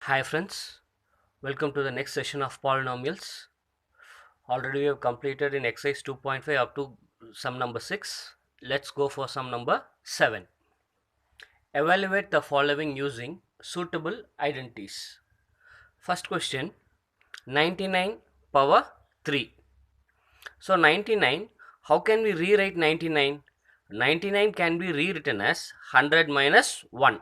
Hi friends, welcome to the next session of polynomials. Already we have completed in exercise 2.5 up to sum number 6. Let's go for sum number 7. Evaluate the following using suitable identities. First question, 99 power 3. So 99, how can we rewrite 99? 99 can be rewritten as 100 minus 1.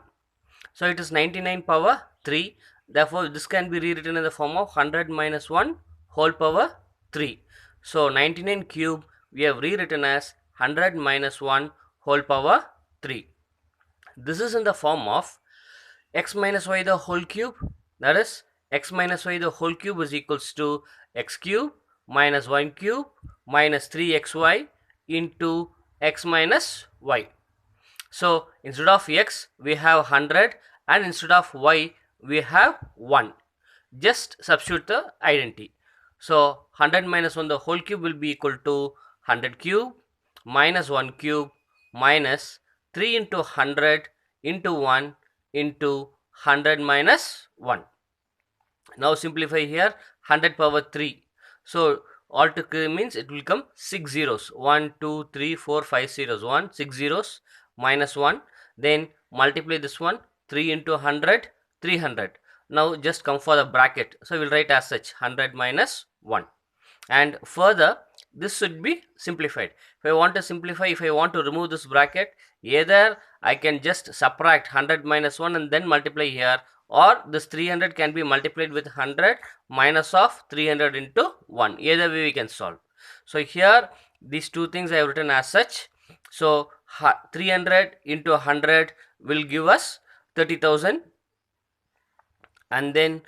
So it is 99 power 3. Therefore, this can be rewritten in the form of 100 minus 1 whole power 3. So 99 cube we have rewritten as 100 minus 1 whole power 3. This is in the form of x minus y the whole cube. That is x minus y the whole cube is equals to x cube minus 1 cube minus 3xy into x minus y. So instead of x we have 100 and instead of y we have 1. Just substitute the identity. So 100 minus 1 the whole cube will be equal to 100 cube minus 1 cube minus 3 into 100 into 1 into 100 minus 1. Now simplify here 100 power 3. So all together means it will come 6 zeros. 1, 2, 3, 4, 5 zeros. 1, 6 zeros minus 1. Then multiply this one 3 into 100, 300. Now just come for the bracket. So we'll write as such 100 minus 1. And further this should be simplified. If I want to simplify, if I want to remove this bracket, either I can just subtract 100 minus 1 and then multiply here, or this 300 can be multiplied with 100 minus of 300 into 1. Either way we can solve. So here these two things I have written as such. So 300 into 100 will give us 30,000, and then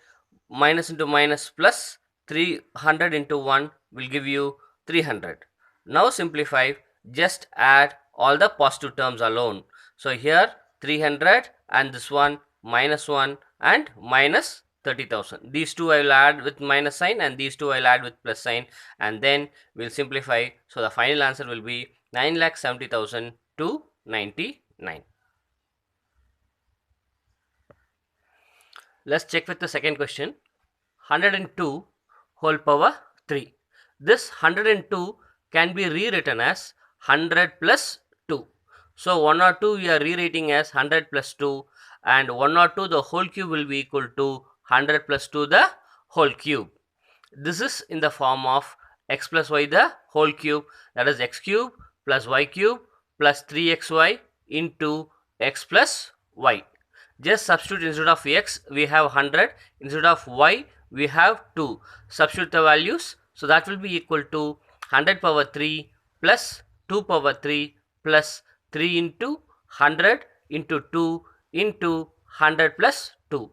minus into minus plus 300 into 1 will give you 300. Now simplify, just add all the positive terms alone. So here 300 and this one minus 1 and minus 30,000. These two I will add with minus sign and these two I will add with plus sign, and then we'll simplify. So the final answer will be 9,70,299. Let's check with the second question. 102 whole power 3. This 102 can be rewritten as 100 plus 2. So 1 or 2 we are rewriting as 100 plus 2, and 1 or 2 the whole cube will be equal to 100 plus 2 the whole cube. This is in the form of x plus y the whole cube, that is x cube plus y cube plus 3xy into x plus y. Just substitute, instead of x we have 100, instead of y we have 2. Substitute the values, so that will be equal to 100 power 3 plus 2 power 3 plus 3 into 100 into 2 into 100 plus 2.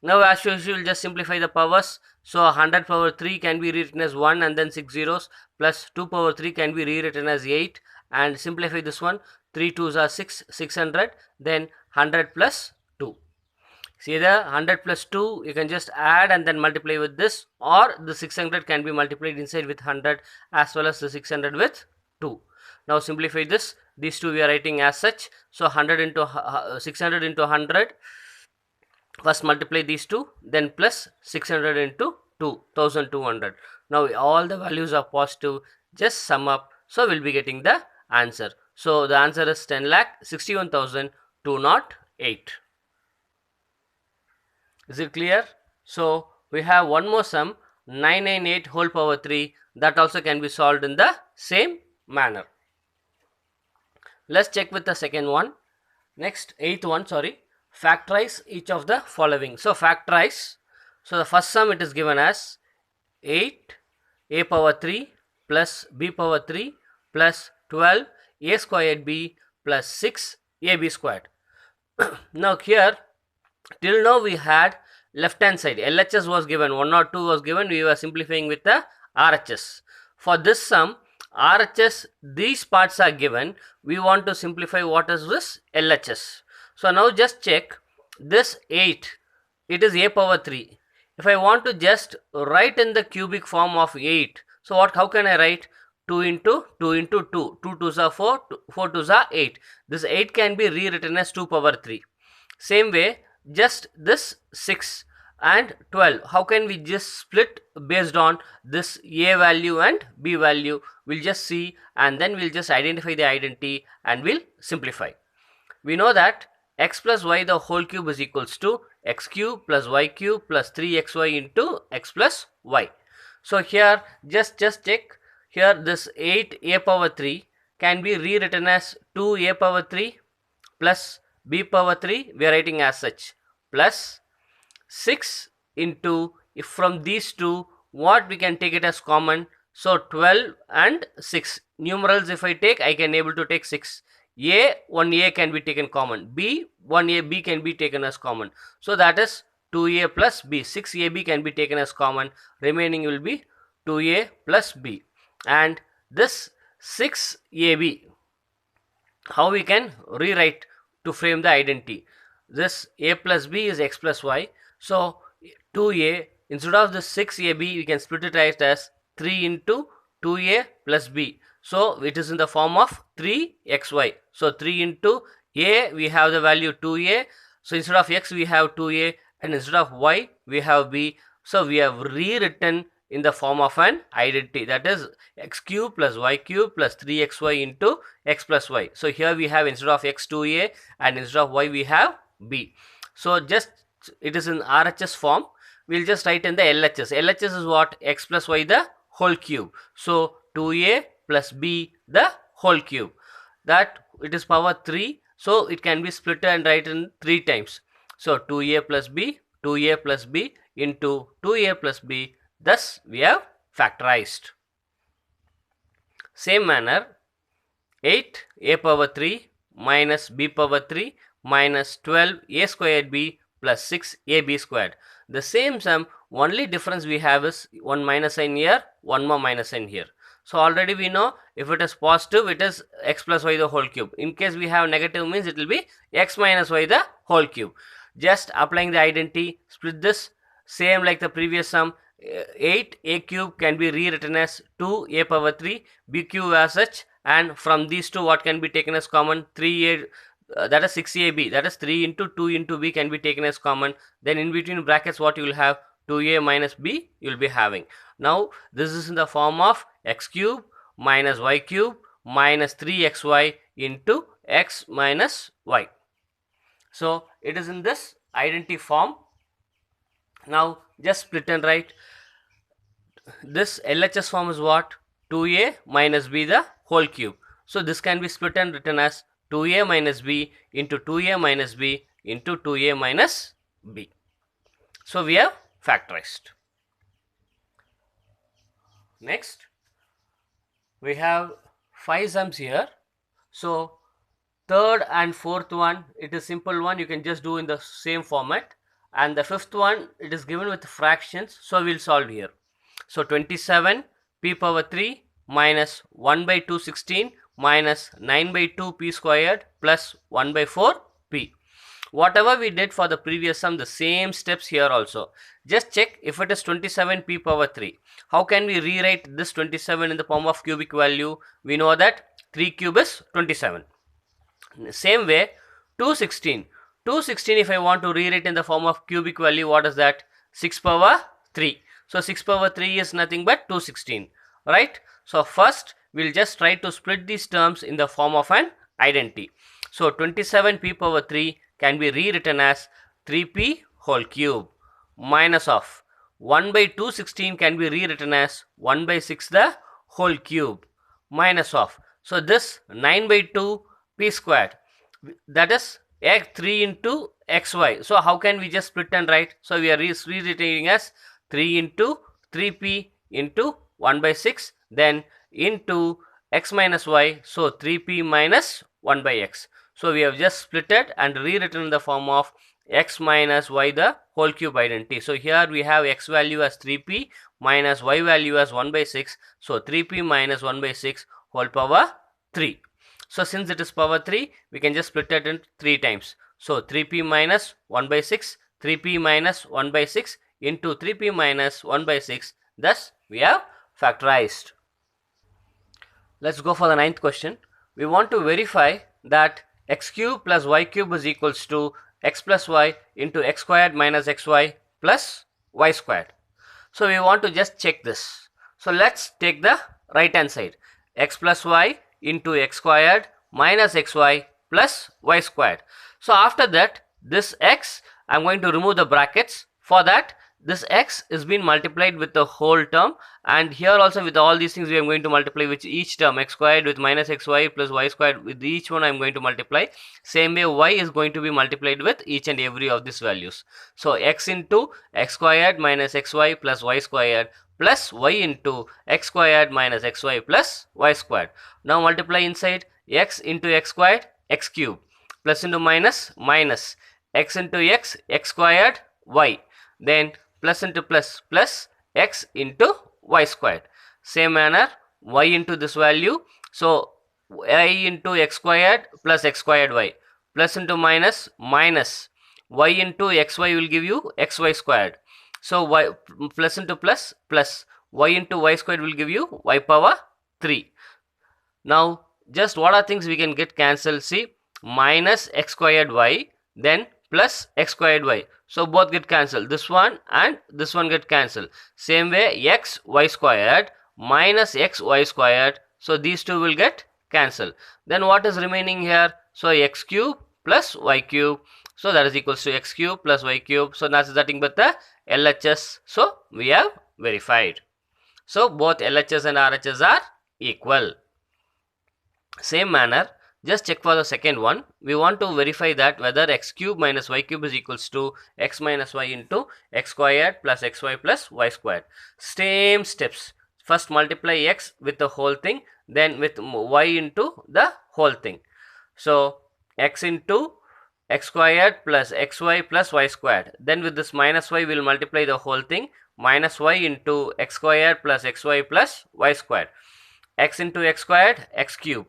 Now as usual just simplify the powers. So 100 power 3 can be rewritten as 1 and then 6 zeros, plus 2 power 3 can be rewritten as 8, and simplify this one. 3 2s are 6, 600, then 100 plus 2. See, the 100 plus 2 you can just add and then multiply with this, or the 600 can be multiplied inside with 100 as well as the 600 with 2. Now simplify this. These two we are writing as such. So 100 into 600 into 100. First multiply these two, then plus 600 into 2, 1200. Now all the values are positive. Just sum up. So we'll be getting the answer. So the answer is 10,61,208. Is it clear? So we have one more sum, 998 whole power 3, that also can be solved in the same manner. Let's check with the second one. Next, eighth one, sorry. Factorize each of the following. So factorize. So the first sum it is given as 8 a power 3 plus b power 3 plus 12 a squared b plus 6 ab squared. Now here, till now we had left hand side LHS was given, 1 or 2 was given, we were simplifying with the RHS. For this sum, RHS, these parts are given, we want to simplify what is this LHS. So now just check this 8, it is a power 3. If I want to just write in the cubic form of 8, so how can I write? 2 into 2 into 2, 2 2s are 4, 4 2s are 8. This 8 can be rewritten as 2 power 3. Same way, just this 6, and 12. How can we just split based on this a value and b value? We'll just see, and then we'll just identify the identity and we'll simplify. We know that x plus y the whole cube is equals to x cube plus y cube plus 3xy into x plus y. So here just check here, this 8a power 3 can be rewritten as 2a power 3 plus b power 3, we are writing as such, plus 6 into, if from these two what we can take it as common, so 12 and 6 numerals if I take, I can able to take 6. A, 1a can be taken common, b, 1a b can be taken as common, so that is 2a plus b. 6ab can be taken as common, remaining will be 2a plus b. And this 6ab, how we can rewrite to frame the identity? This a plus b is x plus y, so 2a, instead of the 6ab we can split it right as 3 into 2a plus b, so it is in the form of 3xy. So 3 into a we have the value 2a, so instead of x we have 2a, and instead of y we have b, so we have rewritten in the form of an identity, that is x cube plus y cube plus 3xy into x plus y. So here we have, instead of x 2a and instead of y we have b. So just it is in RHS form, we'll just write in the LHS. LHS is what? X plus y the whole cube, so 2a plus b the whole cube, that it is power 3, so it can be split and written 3 times. So 2a plus b, 2a plus b into 2a plus b, thus we have factorized. Same manner, 8a power 3 minus b power 3 minus 12a squared b plus 6ab squared. The same sum, only difference we have is one minus sign here, one more minus sign here. So already we know, if it is positive it is x plus y the whole cube. In case we have negative means it will be x minus y the whole cube. Just applying the identity, split this, same like the previous sum. 8a cube can be rewritten as 2a power 3 b cube as such, and from these two what can be taken as common? 3a, that is 6ab, that is 3 into 2 into b can be taken as common. Then in between brackets what you will have? 2a minus b you will be having. Now this is in the form of x cube minus y cube minus 3xy into x minus y. So it is in this identity form. Now just split and write. This LHS form is what? 2a minus b the whole cube. So this can be split and written as 2a minus b into 2a minus b into 2a minus b. So we have factorized. Next, we have 5 sums here. So third and fourth one, it is simple one, you can just do in the same format. And the fifth one, it is given with fractions, so we will solve here. So 27 p power 3 minus 1 by 216 minus 9 by 2 p squared plus 1 by 4 p. Whatever we did for the previous sum, the same steps here also. Just check if it is 27 p power 3. How can we rewrite this 27 in the form of cubic value? We know that 3 cube is 27. Same way, 216 if I want to rewrite in the form of cubic value, what is that? 6 power 3. So 6 power 3 is nothing but 216, right? So first we'll just try to split these terms in the form of an identity. So 27 p power 3 can be rewritten as 3p whole cube minus of 1 by 216 can be rewritten as 1 by 6 the whole cube minus of, so this 9 by 2 p squared, that is 3 into xy. So how can we just split and write? So we are rewriting as 3 into 3p into 1 by 6 then into x minus y, so 3p minus 1 by x. So we have just split it and rewritten in the form of x minus y the whole cube identity. So here we have x value as 3p minus y value as 1 by 6, so 3p minus 1 by 6 whole power 3. So since it is power 3, we can just split it in 3 times. So 3p minus 1 by 6, 3p minus 1 by 6 into 3p minus 1 by 6. Thus we have factorized. Let's go for the 9th question. We want to verify that x cube plus y cube is equals to x plus y into x squared minus xy plus y squared. So we want to just check this. So let's take the right hand side. X plus y into x squared minus xy plus y squared. So after that, this x, I'm going to remove the brackets. For that, this x is being multiplied with the whole term, and here also with all these things we are going to multiply with each term. X squared with minus xy plus y squared, with each one I am going to multiply. Same way y is going to be multiplied with each and every of these values. So x into x squared minus xy plus y squared plus y into x squared minus xy plus y squared. Now multiply inside. X into x squared, x cube, plus into minus, minus, x into x, x squared, y, then plus into plus, plus x into y squared. Same manner, y into this value, so y into x squared plus x squared y, plus into minus, minus, y into xy will give you xy squared. So y plus into plus, plus y into y squared will give you y power 3. Now just what are things we can get cancelled? See, minus x squared y, then plus x squared y. So both get cancelled. This one and this one get cancelled. Same way, x y squared minus x y squared. So these two will get cancelled. Then what is remaining here? So x cube plus y cube. So that is equals to x cube plus y cube. So that's nothing but the LHS. So we have verified. So both LHS and RHS are equal. Same manner, just check for the second one. We want to verify that whether x cube minus y cube is equals to x minus y into x squared plus xy plus y squared. Same steps. First multiply x with the whole thing, then with y into the whole thing. So x into x squared plus xy plus y squared. Then with this minus y we will multiply the whole thing, minus y into x squared plus xy plus y squared. X into x squared, x cube,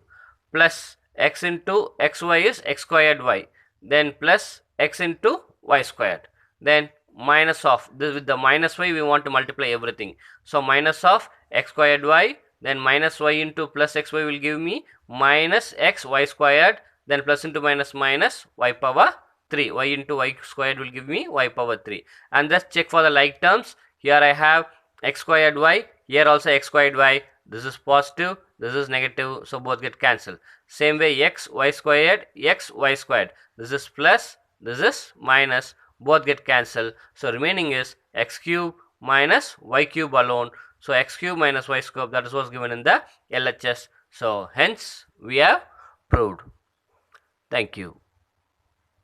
plus x into xy is x squared y, then plus x into y squared, then minus of this. With the minus y we want to multiply everything. So minus of x squared y, then minus y into plus xy will give me minus x y squared, then plus into minus, minus y power 3. Y into y squared will give me y power 3. And just check for the like terms. Here I have x squared y, here also x squared y. This is positive, this is negative, so both get cancelled. Same way, x y squared, x y squared. This is plus, this is minus, both get cancelled. So remaining is x cube minus y cube alone. So x cube minus y cube, that is what's given in the LHS. So hence we have proved. Thank you.